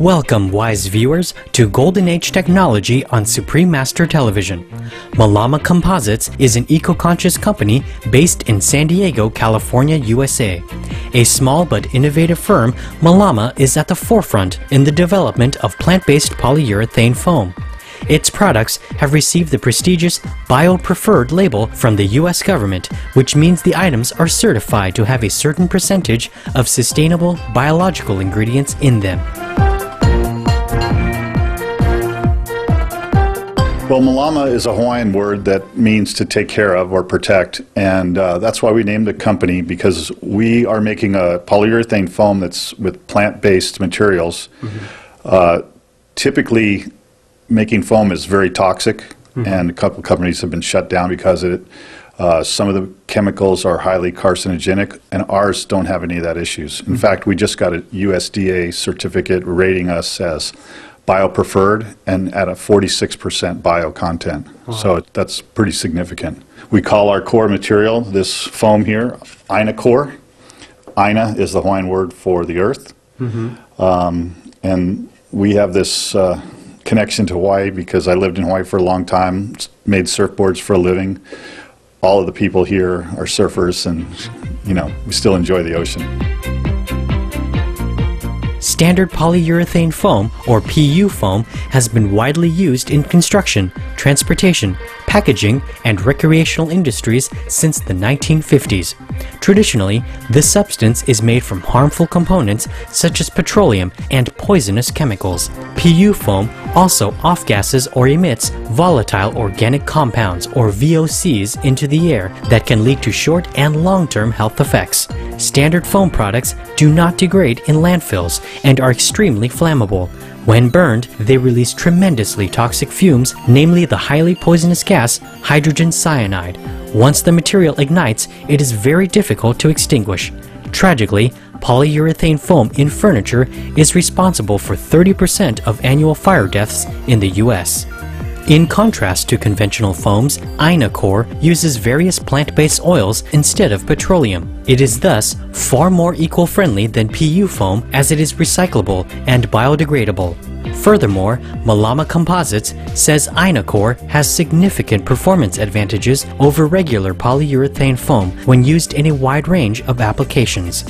Welcome, wise viewers, to Golden Age Technology on Supreme Master Television. Malama Composites is an eco-conscious company based in San Diego, California, USA. A small but innovative firm, Malama is at the forefront in the development of plant-based polyurethane foam. Its products have received the prestigious Bio-Preferred label from the U.S. government, which means the items are certified to have a certain percentage of sustainable biological ingredients in them. Well, Malama is a Hawaiian word that means to take care of or protect, and that's why we named the company, because we are making a polyurethane foam that's with plant-based materials. Typically, making foam is very toxic, and a couple companies have been shut down because of it. Some of the chemicals are highly carcinogenic, and ours don't have any of that issues. In fact, we just got a USDA certificate rating us as Bio-Preferred and at a 46% bio content. Wow. So that's pretty significant. We call our core material, this foam here, Aina core. Aina is the Hawaiian word for the earth. And we have this connection to Hawaii because I lived in Hawaii for a long time, made surfboards for a living. All of the people here are surfers, and you know, we still enjoy the ocean. Standard polyurethane foam, or PU foam, has been widely used in construction, transportation, packaging, and recreational industries since the 1950s. Traditionally, this substance is made from harmful components such as petroleum and poisonous chemicals. PU foam also off-gasses or emits volatile organic compounds, or VOCs, into the air that can lead to short and long-term health effects. Standard foam products do not degrade in landfills and are extremely flammable. When burned, they release tremendously toxic fumes, namely the highly poisonous gas hydrogen cyanide. Once the material ignites, it is very difficult to extinguish. Tragically, polyurethane foam in furniture is responsible for 30% of annual fire deaths in the U.S. In contrast to conventional foams, Aina core uses various plant-based oils instead of petroleum. It is thus far more eco-friendly than PU foam, as it is recyclable and biodegradable. Furthermore, Malama Composites says Aina core has significant performance advantages over regular polyurethane foam when used in a wide range of applications.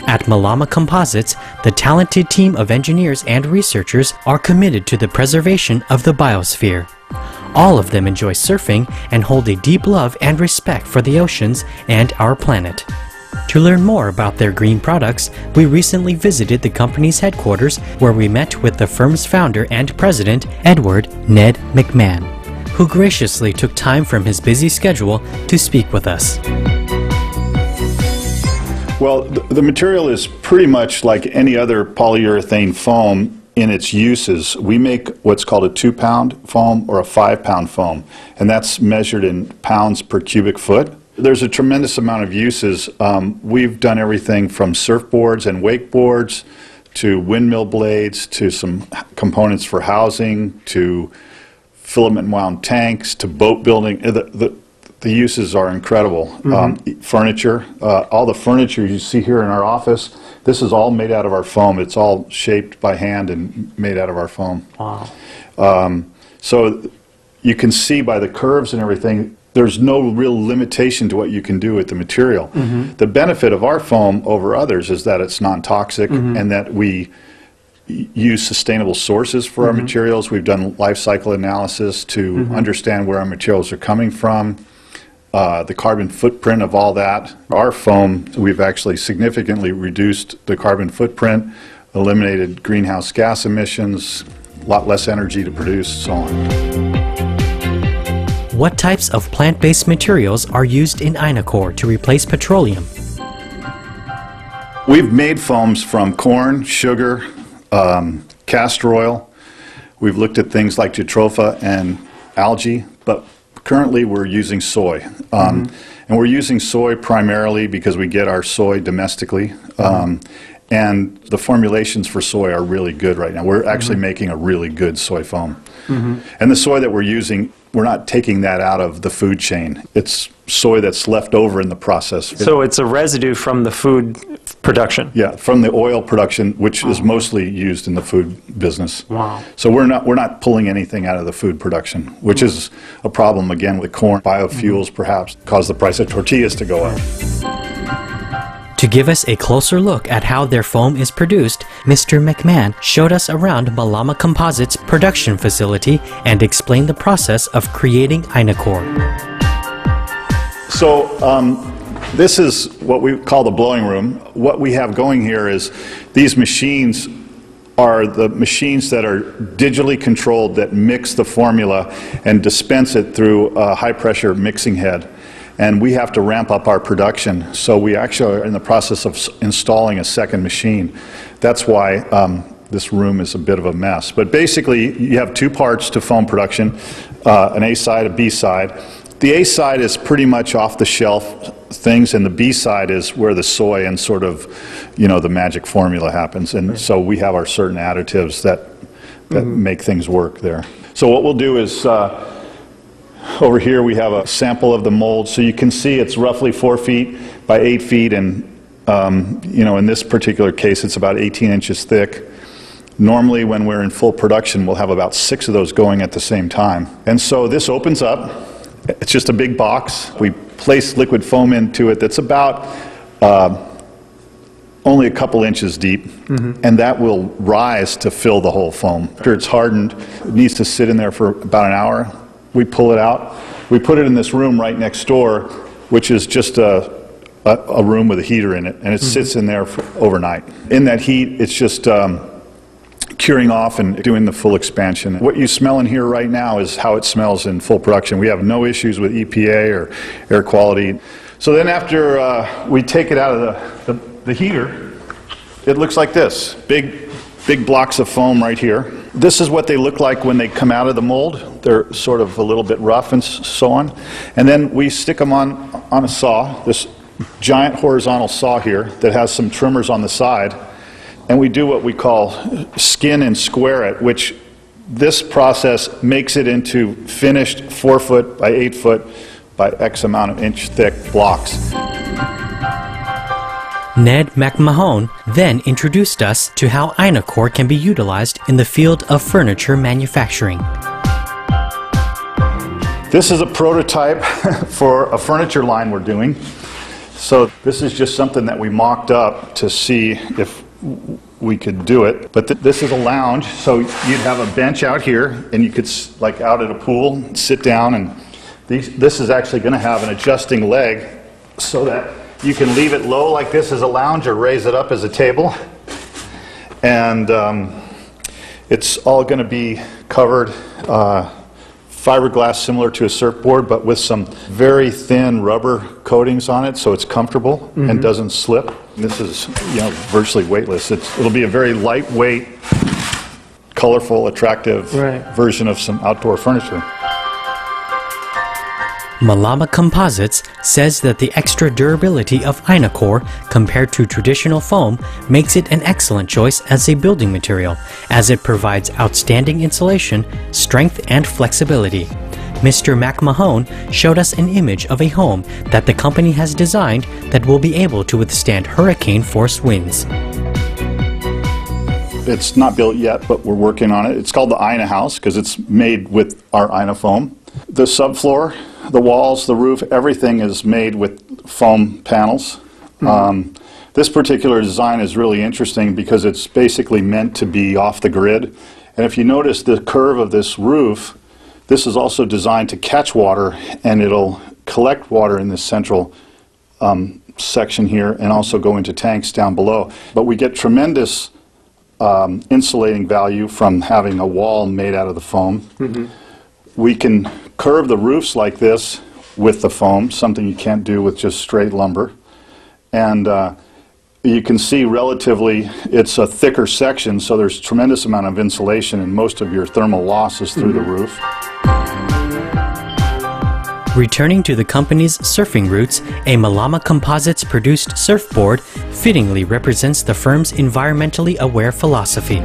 At Malama Composites, the talented team of engineers and researchers are committed to the preservation of the biosphere. All of them enjoy surfing and hold a deep love and respect for the oceans and our planet. To learn more about their green products, we recently visited the company's headquarters, where we met with the firm's founder and president, Edward "Ned" McMahon, who graciously took time from his busy schedule to speak with us. Well, the material is pretty much like any other polyurethane foam in its uses. We make what's called a 2-pound foam or a 5-pound foam, and that's measured in pounds per cubic foot. There's a tremendous amount of uses. We've done everything from surfboards and wakeboards to windmill blades to some components for housing to filament wound tanks to boat building. The uses are incredible. Furniture, all the furniture you see here in our office, this is all made out of our foam. It's all shaped by hand and made out of our foam. Wow. So you can see by the curves and everything, there's no real limitation to what you can do with the material. The benefit of our foam over others is that it's non-toxic and that we use sustainable sources for our materials. We've done life cycle analysis to understand where our materials are coming from. The carbon footprint of all that. Our foam, we've actually significantly reduced the carbon footprint, eliminated greenhouse gas emissions, a lot less energy to produce, so on. What types of plant-based materials are used in Aina core to replace petroleum? We've made foams from corn, sugar, castor oil. We've looked at things like jatropha and algae, but currently we're using soy. And we're using soy primarily because we get our soy domestically. And the formulations for soy are really good right now. We're actually making a really good soy foam. And the soy that we're using, we're not taking that out of the food chain. It's soy that's left over in the process. So it's a residue from the food production. Yeah, from the oil production, which is mostly used in the food business. Wow. So we're not pulling anything out of the food production, which is a problem again with corn. Biofuels perhaps cause the price of tortillas to go up. To give us a closer look at how their foam is produced, Mr. McMahon showed us around Malama Composites' production facility and explained the process of creating Inacor. So this is what we call the blowing room. What we have going here is these machines are the machines that are digitally controlled that mix the formula and dispense it through a high-pressure mixing head. And we have to ramp up our production, so we actually are in the process of installing a second machine. That's why this room is a bit of a mess. But basically, you have two parts to foam production, an A side, a B side. The A side is pretty much off-the-shelf things, and the B side is where the soy and sort of, you know, the magic formula happens. And so we have our certain additives that make things work there. So what we'll do is, over here we have a sample of the mold, so you can see it's roughly 4 feet by 8 feet, and you know, in this particular case it's about 18 inches thick. Normally when we're in full production we'll have about 6 of those going at the same time. And so this opens up. It's just a big box. We place liquid foam into it that's about only a couple inches deep, and that will rise to fill the whole foam. After it's hardened, it needs to sit in there for about an hour. We pull it out. We put it in this room right next door, which is just a room with a heater in it, and it sits in there for overnight. In that heat, it's just curing off and doing the full expansion. What you smell in here right now is how it smells in full production. We have no issues with EPA or air quality. So then after we take it out of the heater, it looks like this. Big blocks of foam right here. This is what they look like when they come out of the mold. They're sort of a little bit rough and so on. And then we stick them on a saw, this giant horizontal saw here that has some trimmers on the side. And we do what we call skin and square it, which this process makes it into finished 4 foot by 8 foot by X amount of inch thick blocks. Ned McMahon then introduced us to how Inacor can be utilized in the field of furniture manufacturing. This is a prototype for a furniture line we're doing. So this is just something that we mocked up to see if we could do it. But this is a lounge, so you'd have a bench out here, and you could, like out at a pool, sit down, and this is actually going to have an adjusting leg so that you can leave it low like this as a lounge or raise it up as a table. And it's all going to be covered fiberglass similar to a surfboard, but with some very thin rubber coatings on it so it's comfortable and doesn't slip. This is, you know, virtually weightless. It'll be a very lightweight, colorful, attractive version of some outdoor furniture. Malama Composites says that the extra durability of Inacor compared to traditional foam makes it an excellent choice as a building material, as it provides outstanding insulation, strength, and flexibility. Mr. McMahon showed us an image of a home that the company has designed that will be able to withstand hurricane-force winds. It's not built yet, but we're working on it. It's called the Ina House because it's made with our Ina foam. The subfloor, the walls, the roof, everything is made with foam panels. This particular design is really interesting because it's basically meant to be off the grid. And if you notice the curve of this roof, this is also designed to catch water, and it'll collect water in this central section here and also go into tanks down below. But we get tremendous insulating value from having a wall made out of the foam. We can curve the roofs like this with the foam, something you can't do with just straight lumber. And you can see relatively it's a thicker section, so there's tremendous amount of insulation, and most of your thermal loss is through the roof. Returning to the company's surfing roots, a Malama Composites produced surfboard fittingly represents the firm's environmentally aware philosophy.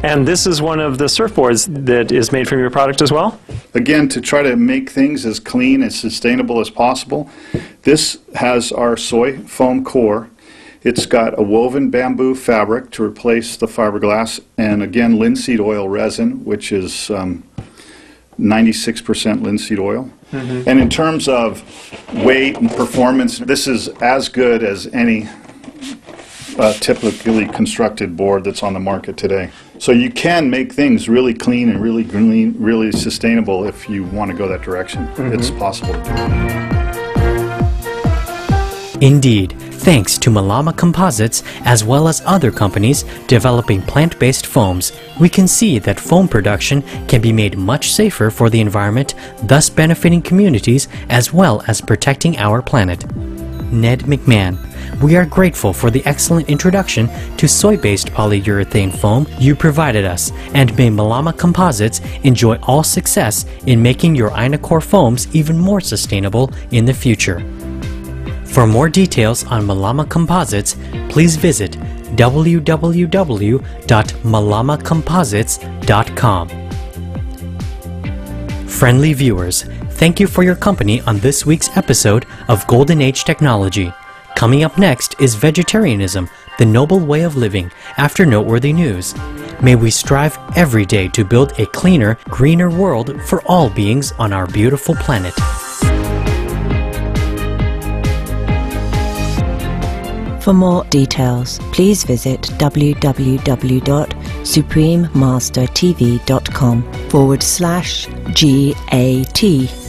And this is one of the surfboards that is made from your product as well? again, to try to make things as clean and sustainable as possible, this has our soy foam core. It's got a woven bamboo fabric to replace the fiberglass, and again, linseed oil resin, which is 96% linseed oil. And in terms of weight and performance, this is as good as any typically constructed board that's on the market today. So you can make things really clean and really green, really sustainable if you want to go that direction. It's possible to do. Indeed, thanks to Malama Composites as well as other companies developing plant-based foams, we can see that foam production can be made much safer for the environment, thus benefiting communities as well as protecting our planet. Ned McMahon, we are grateful for the excellent introduction to soy-based polyurethane foam you provided us, and may Malama Composites enjoy all success in making your Inocore foams even more sustainable in the future. For more details on Malama Composites, please visit www.malamacomposites.com. Friendly viewers, thank you for your company on this week's episode of Golden Age Technology. Coming up next is Vegetarianism, the Noble Way of Living, after noteworthy news. May we strive every day to build a cleaner, greener world for all beings on our beautiful planet. For more details, please visit www.suprememastertv.com/GAT